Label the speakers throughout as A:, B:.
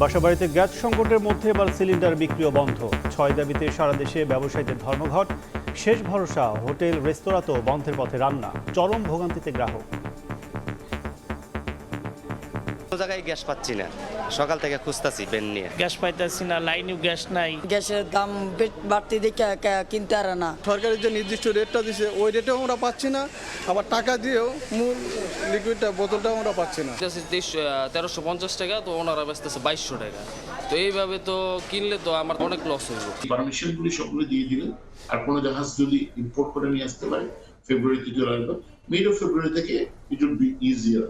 A: বাসাবাড়িতে gas সংকটের মধ্যে এবার সিলিন্ডার বিক্রিও বন্ধ। 6 দাবিতে সারা দেশে ব্যবসায়ীদের ধর্মঘট। শেষ ভরসা হোটেল রেস্তোরাঁতেও বন্ধের পথে রান্না। চরম ভোগান্তিতে গ্রাহক।
B: জায়গায় গ্যাস পাচ্ছি না, সকাল থেকে খুঁজতাছি বেন নিয়ে।
C: গ্যাস পাইতেছি না, লাইনেও গ্যাস নাই।
D: গ্যাসের দাম বাড়তি দেখে কিনতে আর না।
E: সরকারের যে নির্দিষ্ট রেটটা দিছে ওই রেটেও আমরা পাচ্ছি না, আবার টাকা দিয়েও মূল লিকুইডটা বোতলটাও আমরা পাচ্ছি না।
F: 1350 টাকা, তো ওনারা বেচতেছে 2200 টাকা। তো এইভাবে তো কিনলে তো আমার অনেক লস হইব।
G: পারমিশনগুলি সবগুলো দিয়ে দিলেন, আর কোনো জাহাজ যদি ইম্পোর্ট করে নিয়ে আসতে পারে ফেব্রুয়ারিতে চলে আসবে। মিড অফ ফেব্রুয়ারি থেকে it will be easier.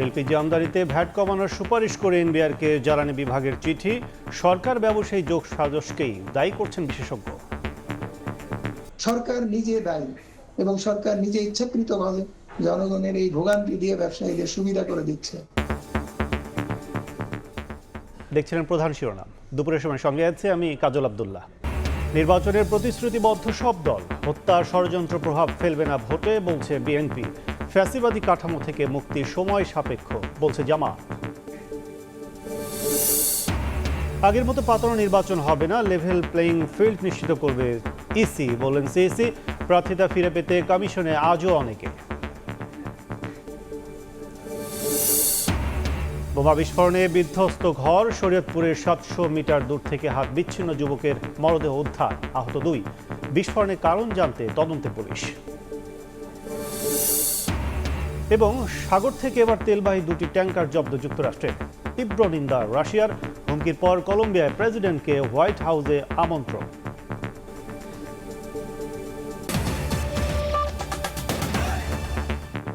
A: LPG আমদানিতে ভ্যাট কমানোর সুপারিশ করে এনবিআরকে জ্বালানি বিভাগের চিঠি। সরকার ব্যবসায়ী যোগ সাজসকেই দায়ী করছেন বিশেষজ্ঞ।
H: সরকার নিজে দায়ী এবং সরকার নিজে ইচ্ছাকৃতভাবে জনগণের এই ভোগান্তি দিয়ে ব্যবসায়ীদের সুবিধা করে দিচ্ছে।
A: দেখছিলেন প্রধান শিরোনাম। দুপুরের সময় সঙ্গে আছে আমি কাজল আব্দুল্লাহ। নির্বাচনের প্রতিশ্রুতিবদ্ধ সব দল হত্যার ষড়যন্ত্র প্রভাব ফেলবে না ভোটে, বলছে বিএনপি। ফ্যাসিবাদী কাঠামো থেকে মুক্তি সময় সাপেক্ষ, বলছে জামায়াত। আগের মতো পাতানো নির্বাচন হবে না, লেভেল প্লেইং ফিল্ড নিশ্চিত করবে ইসি, বললেন সিইসি। প্রার্থিতা ফিরে পেতে কমিশনে আজও অনেকে। বোমা বিস্ফোরণে বিধ্বস্ত ঘর। শরীয়তপুরের 700 মিটার দূর থেকে হাত বিচ্ছিন্ন যুবকের মরদেহ উদ্ধার, আহত 2। বিস্ফোরণের কারণ জানতে তদন্তে পুলিশ। এবং সাগর থেকে এবার তেলবাহী 2টি ট্যাঙ্কার জব্দ যুক্তরাষ্ট্রের। তীব্র নিন্দা রাশিয়ার। হুমকির পর কলম্বিয়ায় প্রেসিডেন্টকে হোয়াইট হাউসে আমন্ত্রণ।